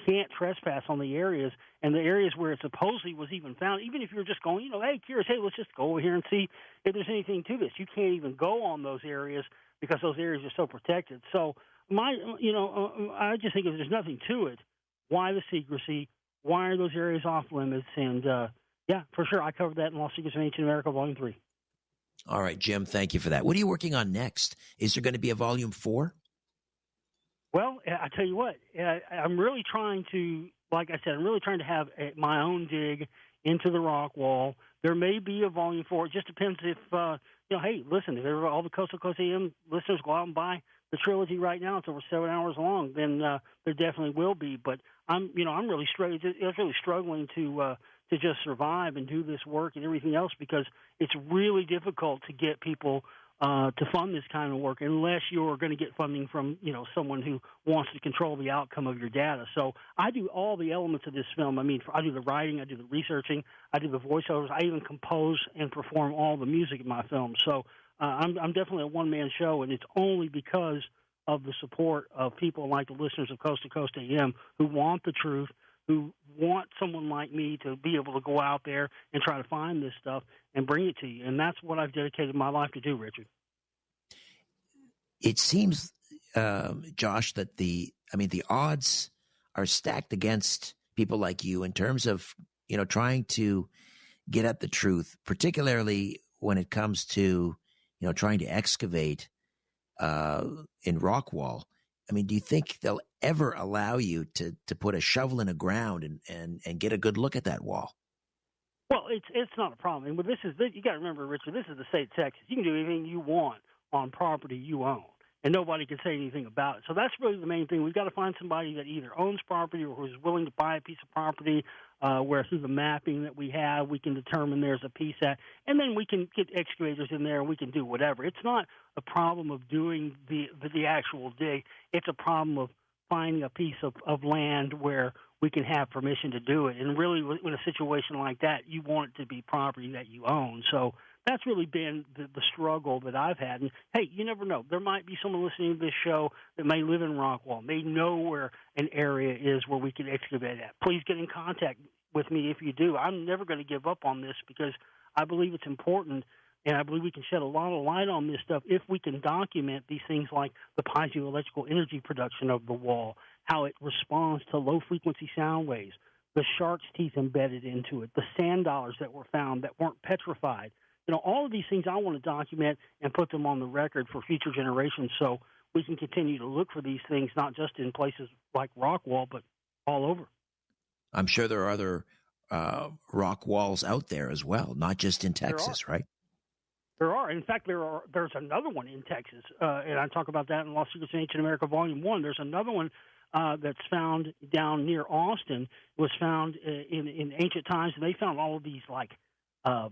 Speaker 3: can't trespass on the areas, and the areas where it supposedly was even found, even if you're just going, hey, curious, hey, let's just go over here and see if there's anything to this. You can't even go on those areas because those areas are so protected. So I just think if there's nothing to it, why the secrecy? Why are those areas off limits? And yeah, for sure, I covered that in Lost Secrets of Ancient America, Volume 3.
Speaker 2: All right, Jim, thank you for that. What are you working on next? Is there going to be a Volume 4?
Speaker 3: Well, I tell you what, I'm really trying to, like I said, I'm really trying to have my own dig into the Rockwall. There may be a Volume 4. It just depends if, hey, listen, if all the Coast to Coast AM listeners go out and buy the trilogy right now, it's over 7 hours long, then there definitely will be. But I'm really struggling to just survive and do this work and everything else, because it's really difficult to get people to fund this kind of work unless you're going to get funding from someone who wants to control the outcome of your data. So I do all the elements of this film. I mean, I do the writing, I do the researching, I do the voiceovers, I even compose and perform all the music in my film. So I'm definitely a one-man show, and it's only because of the support of people like the listeners of Coast to Coast AM who want the truth, who want someone like me to be able to go out there and try to find this stuff and bring it to you. And that's what I've dedicated my life to do, Richard.
Speaker 2: It seems, Josh, that the odds are stacked against people like you in terms of, trying to get at the truth, particularly when it comes to, trying to excavate in Rockwall. I mean, do you think they'll ever allow you to put a shovel in the ground and get a good look at that wall?
Speaker 3: Well, it's not a problem. And you got to remember, Richard, this is the state of Texas. You can do anything you want on property you own, and nobody can say anything about it. So that's really the main thing. We've got to find somebody that either owns property or who's willing to buy a piece of property, where through the mapping that we have, we can determine there's a piece at, and then we can get excavators in there and we can do whatever. It's not a problem of doing the actual dig. It's a problem of finding a piece of land where we can have permission to do it. And really, in a situation like that, you want it to be property that you own. So that's really been the struggle that I've had. And, hey, you never know. There might be someone listening to this show that may live in Rockwall, may know where an area is where we can excavate at. Please get in contact with me if you do. I'm never going to give up on this, because I believe it's important, and I believe we can shed a lot of light on this stuff if we can document these things like the piezoelectrical energy production of the wall, how it responds to low-frequency sound waves, the shark's teeth embedded into it, the sand dollars that were found that weren't petrified. All of these things I want to document and put them on the record for future generations, so we can continue to look for these things, not just in places like Rockwall, but all over.
Speaker 2: I'm sure there are other rock walls out there as well, not just in Texas, right?
Speaker 3: There are. In fact, there's another one in Texas, and I talk about that in Lost Secrets of Ancient America, Volume 1. There's another one that's found down near Austin. It was found in ancient times, and they found all of these,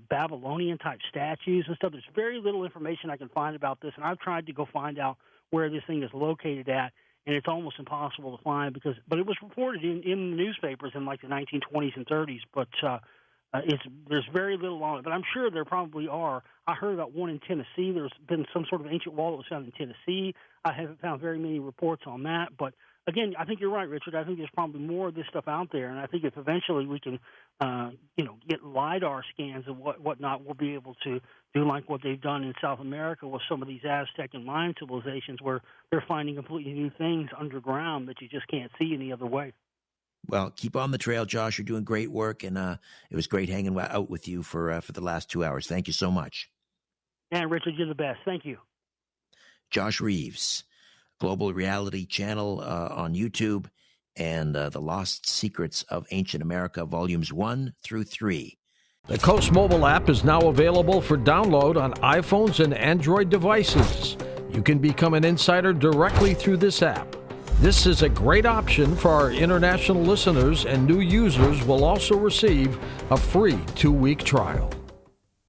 Speaker 3: Babylonian-type statues and stuff. There's very little information I can find about this, and I've tried to go find out where this thing is located at, and it's almost impossible to find but it was reported in the newspapers in the 1920s and 30s, but there's very little on it. But I'm sure there probably are. I heard about one in Tennessee. There's been some sort of ancient wall that was found in Tennessee. I haven't found very many reports on that, but again, I think you're right, Richard. I think there's probably more of this stuff out there, and I think if eventually we can, get LiDAR scans and whatnot, we'll be able to do like what they've done in South America with some of these Aztec and Mayan civilizations, where they're finding completely new things underground that you just can't see any other way.
Speaker 2: Well, keep on the trail, Josh. You're doing great work, and it was great hanging out with you for the last 2 hours. Thank you so much.
Speaker 3: And Richard, you're the best. Thank you.
Speaker 2: Josh Reeves, Global Reality Channel on YouTube, and The Lost Secrets of Ancient America, Volumes 1 through 3.
Speaker 1: The Coast mobile app is now available for download on iPhones and Android devices. You can become an insider directly through this app. This is a great option for our international listeners, and new users will also receive a free 2-week trial.